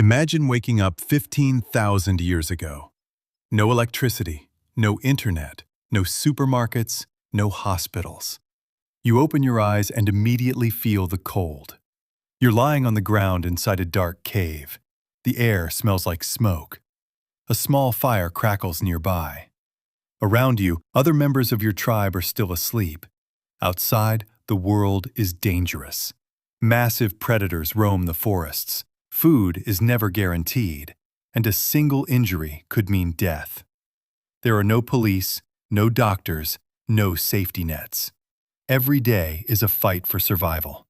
Imagine waking up 15,000 years ago. No electricity, no internet, no supermarkets, no hospitals. You open your eyes and immediately feel the cold. You're lying on the ground inside a dark cave. The air smells like smoke. A small fire crackles nearby. Around you, other members of your tribe are still asleep. Outside, the world is dangerous. Massive predators roam the forests. Food is never guaranteed, and a single injury could mean death. There are no police, no doctors, no safety nets. Every day is a fight for survival.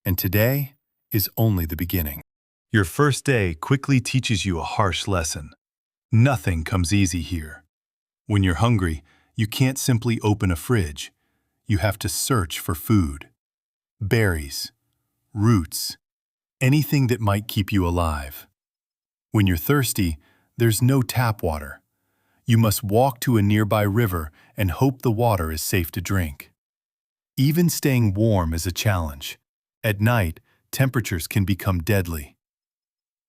And today is only the beginning. Your first day quickly teaches you a harsh lesson. Nothing comes easy here. When you're hungry, you can't simply open a fridge. You have to search for food. Berries, roots, anything that might keep you alive. When you're thirsty, there's no tap water. You must walk to a nearby river and hope the water is safe to drink. Even staying warm is a challenge. At night, temperatures can become deadly.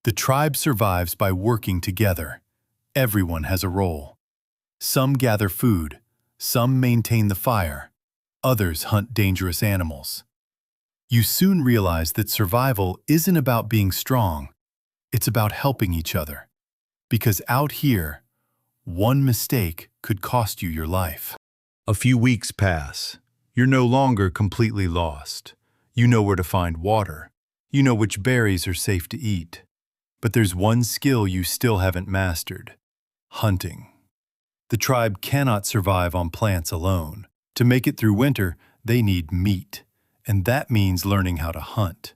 The tribe survives by working together. Everyone has a role. Some gather food, some maintain the fire, others hunt dangerous animals. You soon realize that survival isn't about being strong, it's about helping each other. Because out here, one mistake could cost you your life. A few weeks pass. You're no longer completely lost. You know where to find water. You know which berries are safe to eat. But there's one skill you still haven't mastered: hunting. The tribe cannot survive on plants alone. To make it through winter, they need meat, and that means learning how to hunt.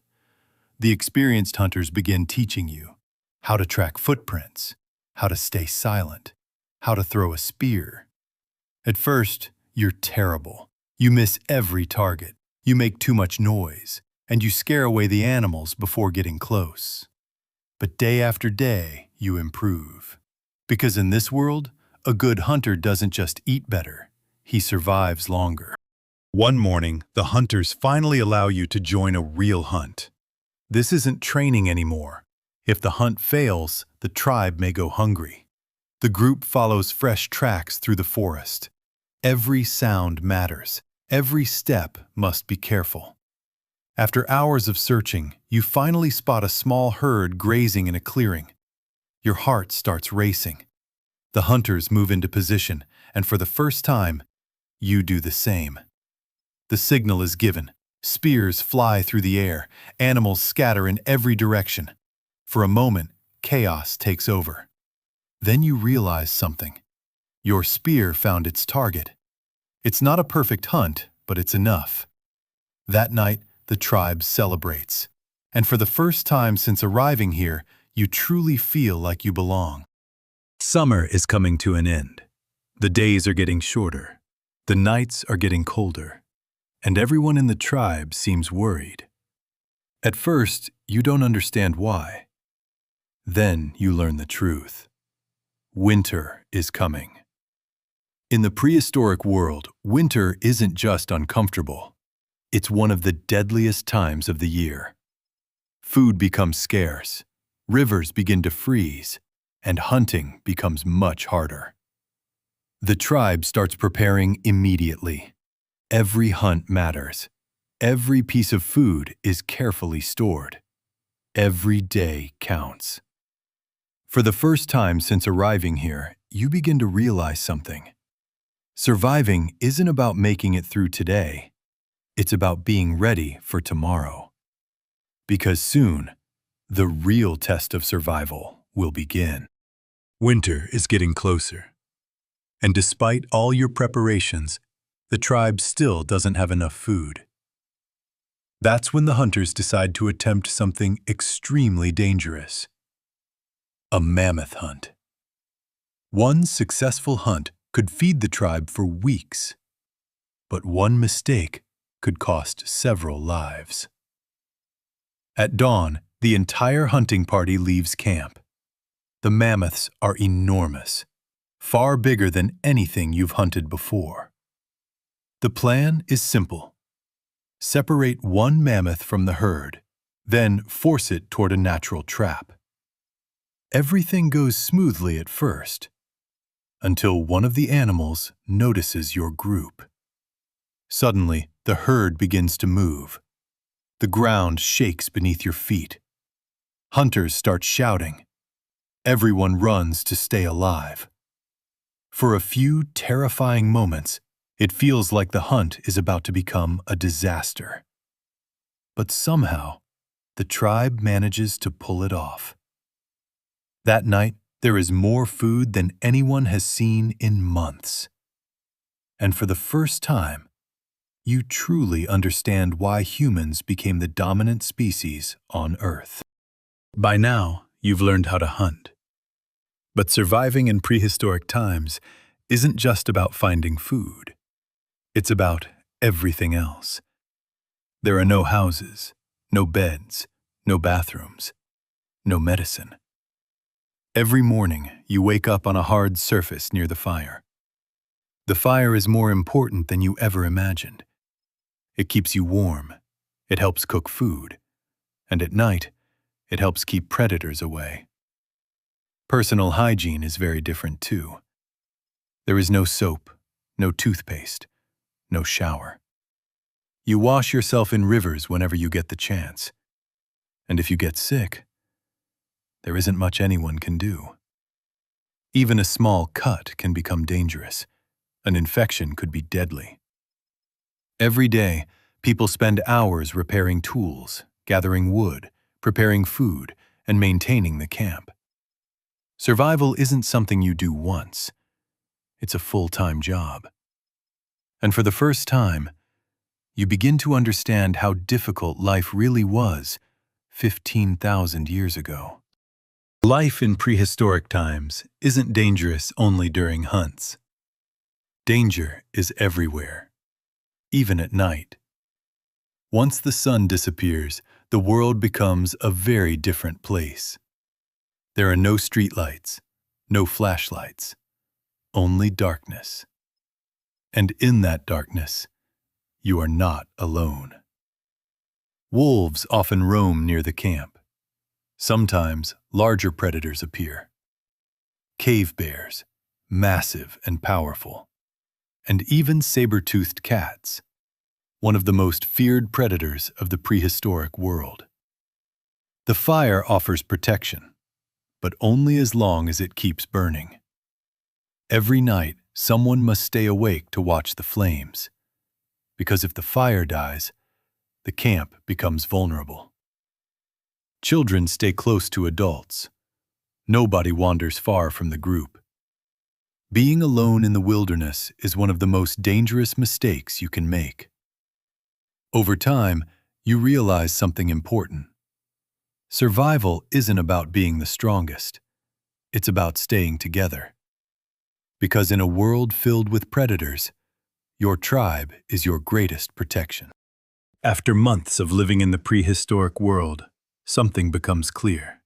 The experienced hunters begin teaching you how to track footprints, how to stay silent, how to throw a spear. At first, you're terrible. You miss every target, you make too much noise, and you scare away the animals before getting close. But day after day, you improve. Because in this world, a good hunter doesn't just eat better, he survives longer. One morning, the hunters finally allow you to join a real hunt. This isn't training anymore. If the hunt fails, the tribe may go hungry. The group follows fresh tracks through the forest. Every sound matters. Every step must be careful. After hours of searching, you finally spot a small herd grazing in a clearing. Your heart starts racing. The hunters move into position, and for the first time, you do the same. The signal is given. Spears fly through the air. Animals scatter in every direction. For a moment, chaos takes over. Then you realize something. Your spear found its target. It's not a perfect hunt, but it's enough. That night, the tribe celebrates. And for the first time since arriving here, you truly feel like you belong. Summer is coming to an end. The days are getting shorter. The nights are getting colder. And everyone in the tribe seems worried. At first, you don't understand why. Then you learn the truth. Winter is coming. In the prehistoric world, winter isn't just uncomfortable. It's one of the deadliest times of the year. Food becomes scarce. Rivers begin to freeze. And hunting becomes much harder. The tribe starts preparing immediately. Every hunt matters. Every piece of food is carefully stored. Every day counts. For the first time since arriving here, you begin to realize something. Surviving isn't about making it through today. It's about being ready for tomorrow. Because soon, the real test of survival will begin. Winter is getting closer. And despite all your preparations, the tribe still doesn't have enough food. That's when the hunters decide to attempt something extremely dangerous. A mammoth hunt. One successful hunt could feed the tribe for weeks. But one mistake could cost several lives. At dawn, the entire hunting party leaves camp. The mammoths are enormous, far bigger than anything you've hunted before. The plan is simple. Separate one mammoth from the herd, then force it toward a natural trap. Everything goes smoothly at first, until one of the animals notices your group. Suddenly, the herd begins to move. The ground shakes beneath your feet. Hunters start shouting. Everyone runs to stay alive. For a few terrifying moments, it feels like the hunt is about to become a disaster. But somehow, the tribe manages to pull it off. That night, there is more food than anyone has seen in months. And for the first time, you truly understand why humans became the dominant species on Earth. By now, you've learned how to hunt. But surviving in prehistoric times isn't just about finding food. It's about everything else. There are no houses, no beds, no bathrooms, no medicine. Every morning, you wake up on a hard surface near the fire. The fire is more important than you ever imagined. It keeps you warm, it helps cook food, and at night, it helps keep predators away. Personal hygiene is very different too. There is no soap, no toothpaste, no shower. You wash yourself in rivers whenever you get the chance. And if you get sick, there isn't much anyone can do. Even a small cut can become dangerous. An infection could be deadly. Every day, people spend hours repairing tools, gathering wood, preparing food, and maintaining the camp. Survival isn't something you do once. It's a full-time job. And for the first time, you begin to understand how difficult life really was 15,000 years ago. Life in prehistoric times isn't dangerous only during hunts. Danger is everywhere, even at night. Once the sun disappears, the world becomes a very different place. There are no streetlights, no flashlights, only darkness. And in that darkness, you are not alone. Wolves often roam near the camp. Sometimes larger predators appear. Cave bears, massive and powerful. And even saber-toothed cats, one of the most feared predators of the prehistoric world. The fire offers protection, but only as long as it keeps burning. Every night, someone must stay awake to watch the flames, because if the fire dies, the camp becomes vulnerable. Children stay close to adults. Nobody wanders far from the group. Being alone in the wilderness is one of the most dangerous mistakes you can make. Over time, you realize something important. Survival isn't about being the strongest. It's about staying together. Because in a world filled with predators, your tribe is your greatest protection. After months of living in the prehistoric world, something becomes clear.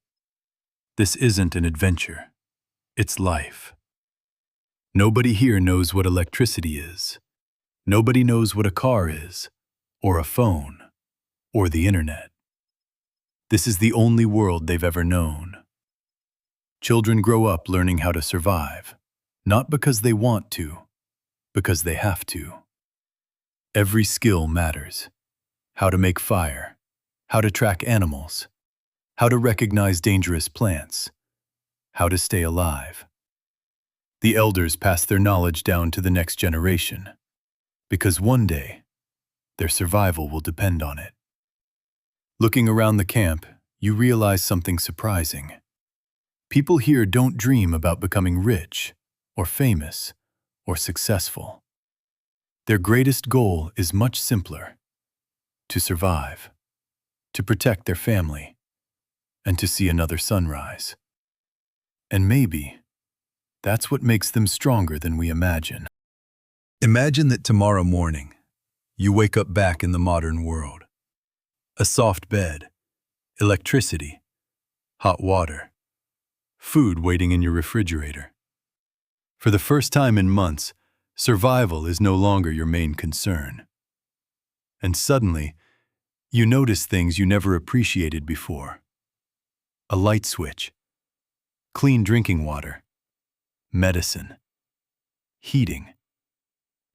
This isn't an adventure. It's life. Nobody here knows what electricity is. Nobody knows what a car is, or a phone, or the internet. This is the only world they've ever known. Children grow up learning how to survive, not because they want to, because they have to. Every skill matters. How to make fire, how to track animals, how to recognize dangerous plants, how to stay alive. The elders pass their knowledge down to the next generation, because one day, their survival will depend on it. Looking around the camp, you realize something surprising. People here don't dream about becoming rich, or famous, or successful. Their greatest goal is much simpler: to survive, to protect their family, and to see another sunrise. And maybe that's what makes them stronger than we imagine. Imagine that tomorrow morning, you wake up back in the modern world. A soft bed, electricity, hot water, food waiting in your refrigerator. For the first time in months, survival is no longer your main concern. And suddenly, you notice things you never appreciated before. A light switch, clean drinking water, medicine, heating,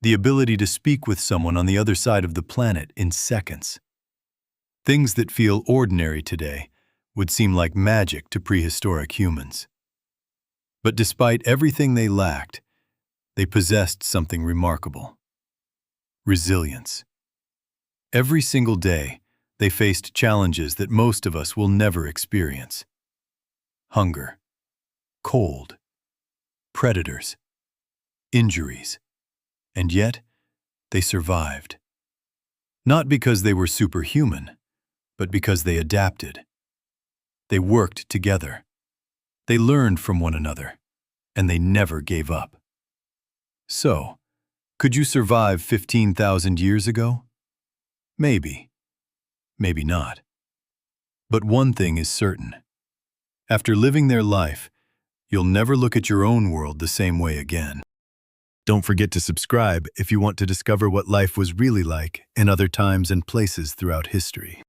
the ability to speak with someone on the other side of the planet in seconds. Things that feel ordinary today would seem like magic to prehistoric humans. But despite everything they lacked, they possessed something remarkable: resilience. Every single day, they faced challenges that most of us will never experience: hunger, cold, predators, injuries. And yet, they survived. Not because they were superhuman, but because they adapted. They worked together. They learned from one another, and they never gave up. So, could you survive 15,000 years ago? Maybe. Maybe not. But one thing is certain. After living their life, you'll never look at your own world the same way again. Don't forget to subscribe if you want to discover what life was really like in other times and places throughout history.